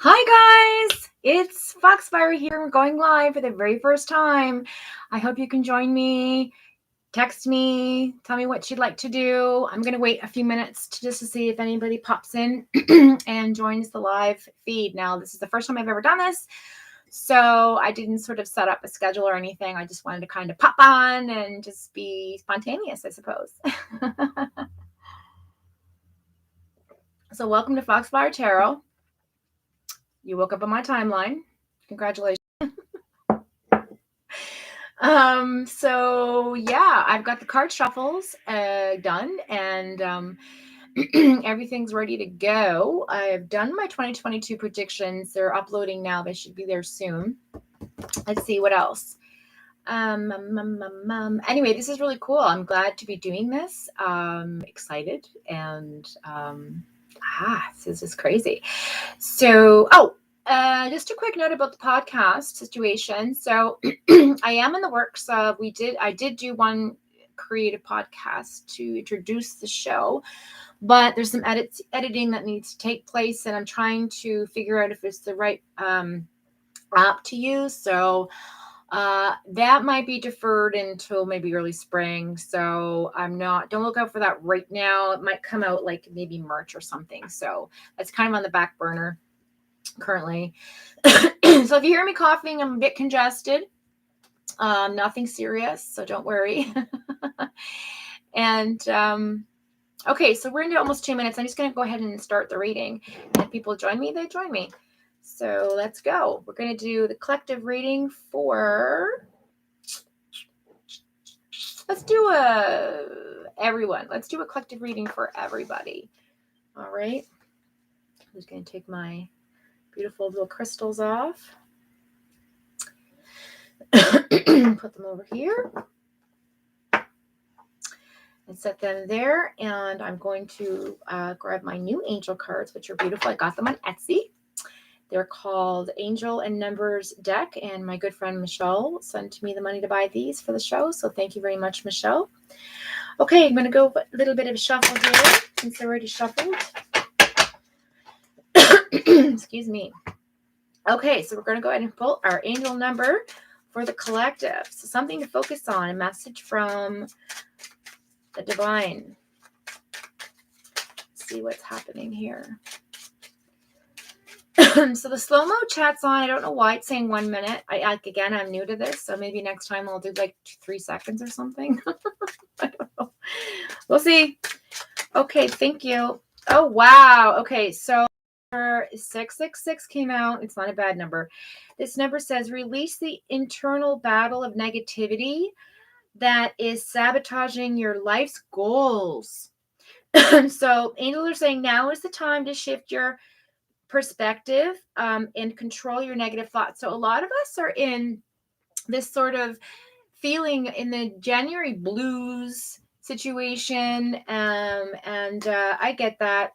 Hi guys, it's Foxfire here. We're going live for the very first time. I hope you can join me. Text me, tell me what you'd like to do. I'm going to wait a few minutes just to see if anybody pops in and joins the live feed. Now, this is the first time I've ever done this, so I didn't sort of set up a schedule or anything. I just wanted to kind of pop on and just be spontaneous, I suppose. So welcome to Foxfire Tarot. You woke up on my timeline. Congratulations. So yeah, I've got the card shuffles done, and everything's ready to go. I've done my 2022 predictions. They're uploading now. They should be there soon. Let's see what else. Anyway, this is really cool. I'm glad to be doing this. Excited, and this is crazy. So, just a quick note about the podcast situation. So I am in the works of, I did do one creative podcast to introduce the show, but there's some editing that needs to take place, and I'm trying to figure out if it's the right app to use. So that might be deferred until maybe early spring. So don't look out for that right now. It might come out like maybe March or something. So that's kind of on the back burner currently. So if you hear me coughing, I'm a bit congested. Nothing serious, so don't worry. And okay, so we're into almost 2 minutes. I'm just going to go ahead and start the reading. If people join me, they join me. So let's go. We're going to do the collective reading for... Let's do everyone. Let's do a collective reading for everybody. All right. I'm just going to take my beautiful little crystals off. Put them over here and set them there. And I'm going to grab my new angel cards, which are beautiful. I got them on Etsy. They're called Angel and Numbers Deck, and my good friend Michelle sent me the money to buy these for the show. So thank you very much, Michelle. Okay, I'm going to go a little bit of shuffle here since they're already shuffled. Excuse me. Okay, so we're going to go ahead and pull our angel number for the collective. So something to focus on, a message from the divine. Let's see what's happening here. So the slow-mo chat's on. I don't know why it's saying 1 minute. Again, I'm new to this, so maybe next time I'll do like 3 seconds or something. I don't know. We'll see. Okay, thank you. Oh, wow. Okay, so 666 came out. It's not a bad number. This number says, release the internal battle of negativity that is sabotaging your life's goals. So angels are saying now is the time to shift your perspective and control your negative thoughts. So a lot of us are in this sort of feeling in the January blues situation, and I get that.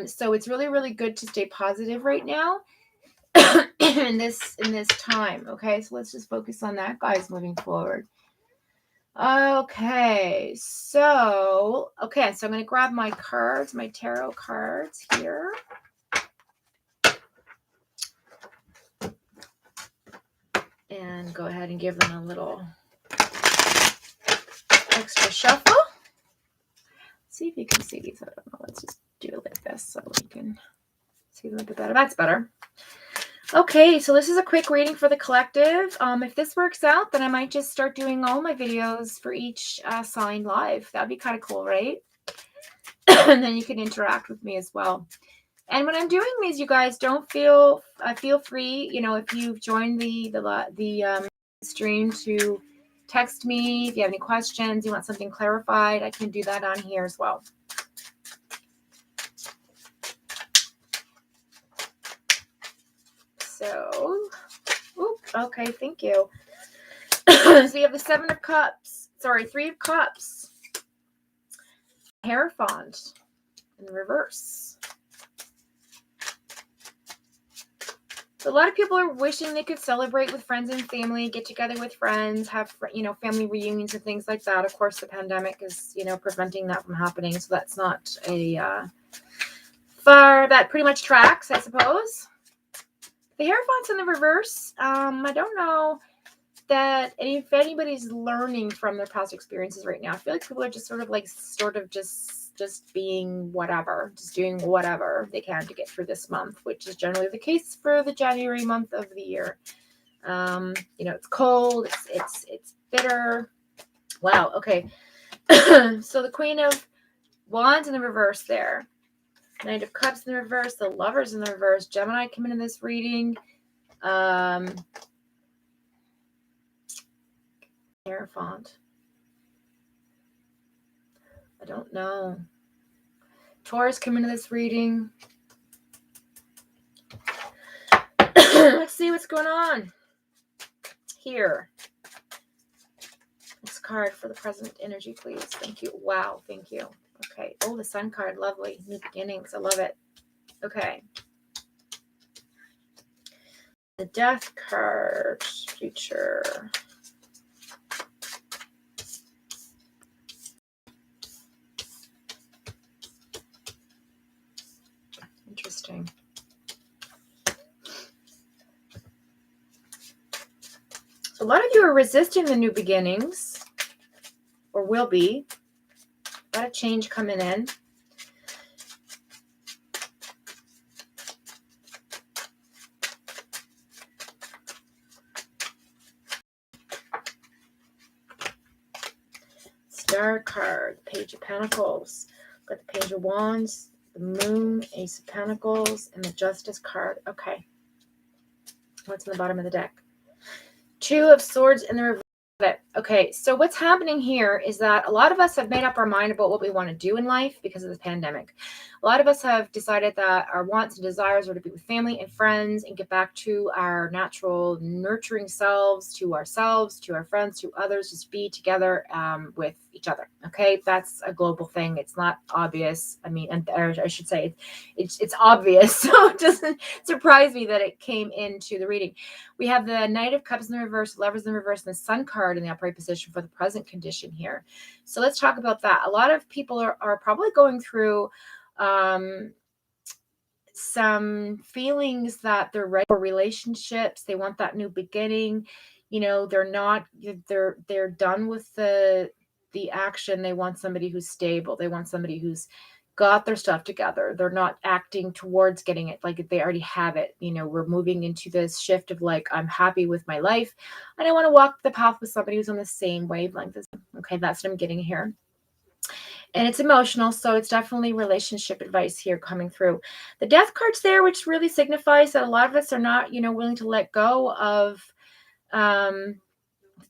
So it's really, really good to stay positive right now in this time. Okay, so let's just focus on that, guys, moving forward. Okay, so I'm going to grab my cards, my tarot cards here. And go ahead and give them a little extra shuffle. See if you can see these. I don't know. Let's just do it like this so you can see them a bit better. That's better. Okay, so this is a quick reading for the collective. If this works out, then I might just start doing all my videos for each sign live. That'd be kind of cool, right? And then you can interact with me as well. And when I'm doing these, you guys don't feel free, if you've joined the stream, to text me if you have any questions, you want something clarified. I can do that on here as well. So, okay, thank you. So you have the 3 of Cups, Hierophant in reverse. So a lot of people are wishing they could celebrate with friends and family, get together with friends, have, family reunions and things like that. Of course, the pandemic is, preventing that from happening. So that's not a far, that pretty much tracks, I suppose. The Hierophant's in the reverse. I don't know that if anybody's learning from their past experiences right now. I feel like people are just sort of just being whatever, just doing whatever they can to get through this month, which is generally the case for the January month of the year. It's cold, it's bitter. Wow. Okay. So the Queen of Wands in the reverse there. Knight of Cups in the reverse, the Lovers in the reverse. Gemini came into this reading. Hierophant. I don't know. Taurus came into this reading. Let's see what's going on here. Next card for the present energy, please. Thank you. Wow. Thank you. Okay. Oh, the Sun card. Lovely. New beginnings. I love it. Okay. The Death card. Future. Interesting. So a lot of you are resisting the new beginnings, or will be. A lot of change coming in. Star card, Page of Pentacles. Got the Page of Wands, the Moon, Ace of Pentacles, and the Justice card. Okay. What's in the bottom of the deck? Two of Swords in the reverse. Okay, so what's happening here is that a lot of us have made up our mind about what we want to do in life because of this pandemic. A lot of us have decided that our wants and desires are to be with family and friends and get back to our natural nurturing selves, to our friends, to others, just be together with each other. Okay, that's a global thing. It's not obvious. I mean, or I should say it's obvious. So it doesn't surprise me that it came into the reading. We have the Knight of Cups in the reverse, Lovers in the reverse, and the Sun card in the upright position for the present condition here. So let's talk about that. A lot of people are probably going through some feelings that they're ready for relationships. They want that new beginning. They're done with the action. They want somebody who's stable. They want somebody who's got their stuff together. They're not acting towards getting it like they already have it. We're moving into this shift of like, I'm happy with my life and I want to walk the path with somebody who's on the same wavelength as me. Okay, that's what I'm getting here. And it's emotional, so it's definitely relationship advice here coming through. The Death card's there, which really signifies that a lot of us are not, willing to let go of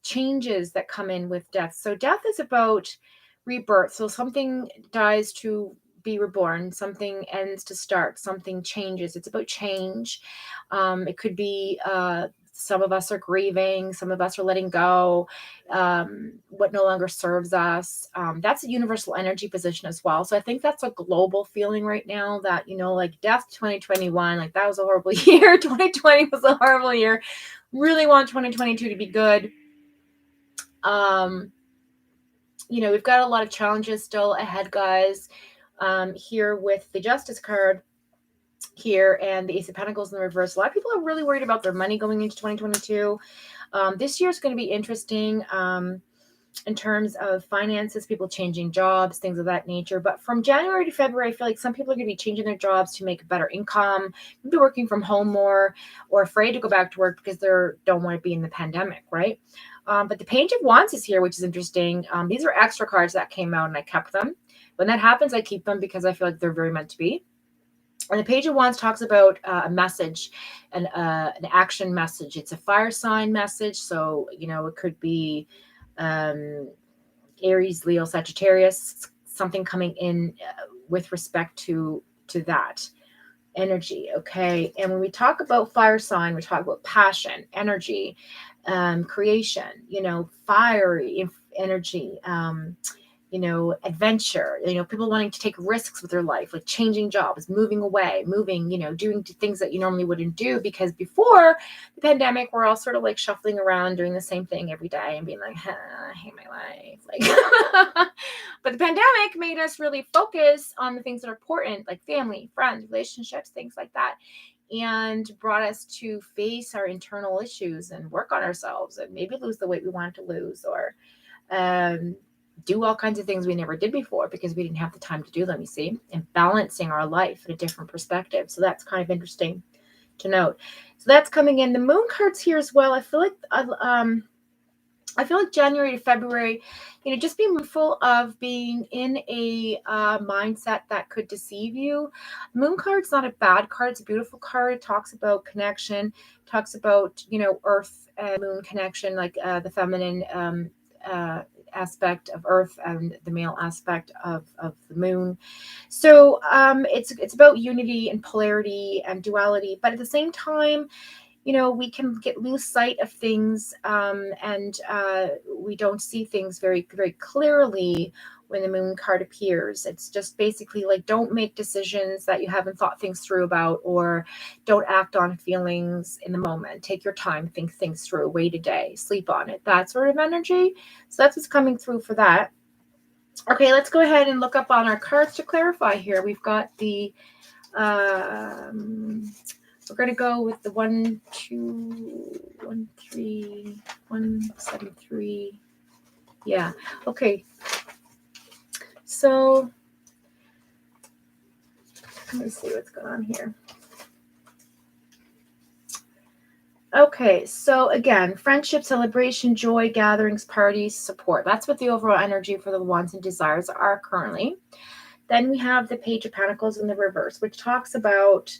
changes that come in with death. So death is about rebirth. So something dies to be reborn, something ends to start, something changes. It's about change. It could be some of us are grieving, some of us are letting go, what no longer serves us. That's a universal energy position as well. So I think that's a global feeling right now that, like death 2021, like that was a horrible year. 2020 was a horrible year. Really want 2022 to be good. We've got a lot of challenges still ahead, guys. Here with the Justice card here and the Ace of Pentacles in the reverse. A lot of people are really worried about their money going into 2022. This year is going to be interesting in terms of finances, people changing jobs, things of that nature. But from January to February, I feel like some people are going to be changing their jobs to make a better income, maybe working from home more, or afraid to go back to work because they don't want to be in the pandemic, right? But the Page of Wands is here, which is interesting. These are extra cards that came out and I kept them. When that happens, I keep them because I feel like they're very meant to be. And the Page of Wands talks about a message, an action message. It's a fire sign message. So, it could be Aries, Leo, Sagittarius, something coming in with respect to that energy. Okay. And when we talk about fire sign, we talk about passion, energy, creation, fiery energy, adventure, people wanting to take risks with their life, like changing jobs, moving away, doing things that you normally wouldn't do, because before the pandemic, we're all sort of like shuffling around doing the same thing every day and being like, I hate my life. Like, but the pandemic made us really focus on the things that are important, like family, friends, relationships, things like that, and brought us to face our internal issues and work on ourselves and maybe lose the weight we wanted to lose, or do all kinds of things we never did before because we didn't have the time to do them, you see, and balancing our life in a different perspective. So that's kind of interesting to note. So that's coming in. The moon cards here as well. I feel like January to February, just be mindful of being in a mindset that could deceive you. Moon card's not a bad card. It's a beautiful card. It talks about connection, talks about, earth and moon connection, like the feminine aspect of earth and the male aspect of the moon. So it's about unity and polarity and duality, but at the same time, we can lose sight of things, and we don't see things very, very clearly when the moon card appears. It's just basically like, don't make decisions that you haven't thought things through about, or don't act on feelings in the moment. Take your time, think things through, wait a day, sleep on it, that sort of energy. So that's what's coming through for that. Okay, let's go ahead and look up on our cards to clarify here. We've got the we're going to go with the 1, 2, 1, 3, 1, 7, 3. Yeah. Okay. So let me see what's going on here. Okay. So again, friendship, celebration, joy, gatherings, parties, support. That's what the overall energy for the wants and desires are currently. Then we have the Page of Pentacles in the reverse, which talks about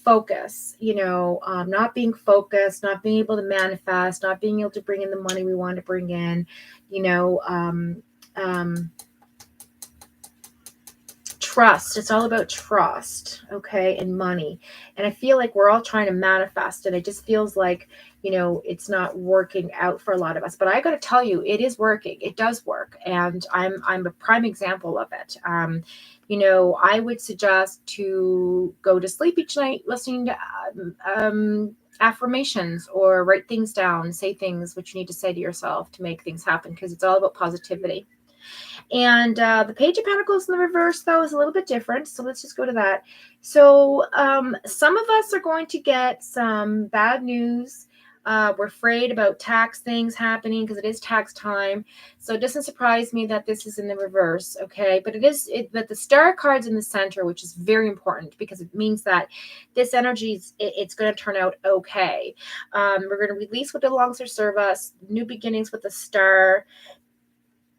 focus, not being focused, not being able to manifest, not being able to bring in the money we want to bring in, trust. It's all about trust, okay, and money. And I feel like we're all trying to manifest it. It just feels like, it's not working out for a lot of us. But I got to tell you, it is working. It does work. And I'm a prime example of it. I would suggest to go to sleep each night listening to affirmations, or write things down, say things which you need to say to yourself to make things happen, because it's all about positivity. And the Page of Pentacles in the reverse, though, is a little bit different. So let's just go to that. So some of us are going to get some bad news. We're afraid about tax things happening because it is tax time. So it doesn't surprise me that this is in the reverse, okay? But but the star card's in the center, which is very important because it means that this energy, it's going to turn out okay. We're going to release what belongs to serve us, new beginnings with the star,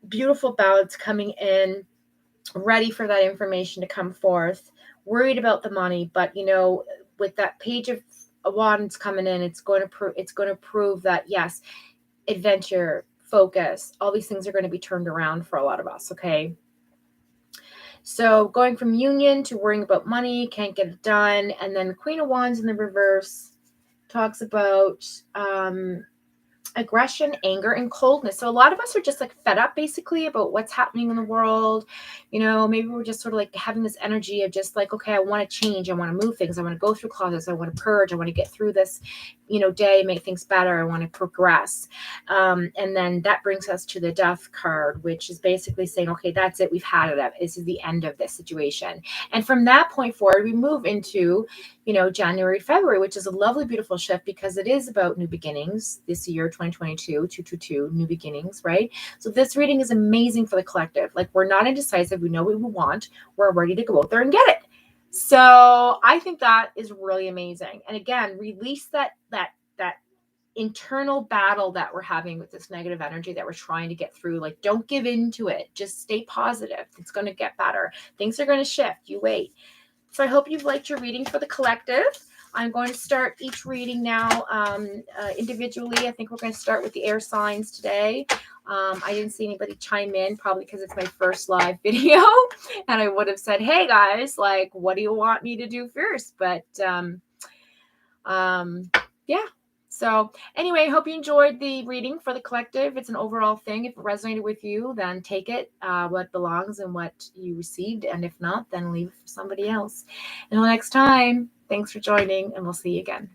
beautiful balance coming in, ready for that information to come forth, worried about the money, but with that Page of Wands coming in, it's going to prove that yes, adventure, focus, all these things are going to be turned around for a lot of us, okay? So going from union to worrying about money, can't get it done, and then the Queen of Wands in the reverse talks about aggression, anger, and coldness. So a lot of us are just like fed up basically about what's happening in the world. Maybe we're just sort of like having this energy of just like, okay, I want to change. I want to move things. I want to go through closets. I want to purge. I want to get through this, day, make things better. I want to progress. And then that brings us to the Death card, which is basically saying, okay, that's it. We've had it. This is the end of this situation. And from that point forward, we move into, January, February, which is a lovely, beautiful shift because it is about new beginnings this year, 2022, 222, new beginnings, right? So this reading is amazing for the collective. Like, we're not indecisive. We know what we want. We're ready to go out there and get it. So I think that is really amazing. And again, release that internal battle that we're having with this negative energy that we're trying to get through. Like, don't give into it. Just stay positive. It's going to get better. Things are going to shift. You wait. So I hope you've liked your reading for the collective. I'm going to start each reading now individually. I think we're going to start with the air signs today. I didn't see anybody chime in, probably because it's my first live video. And I would have said, hey guys, like, what do you want me to do first? But yeah. So anyway, hope you enjoyed the reading for the collective. It's an overall thing. If it resonated with you, then take it, what belongs and what you received. And if not, then leave it for somebody else. Until next time, thanks for joining, and we'll see you again.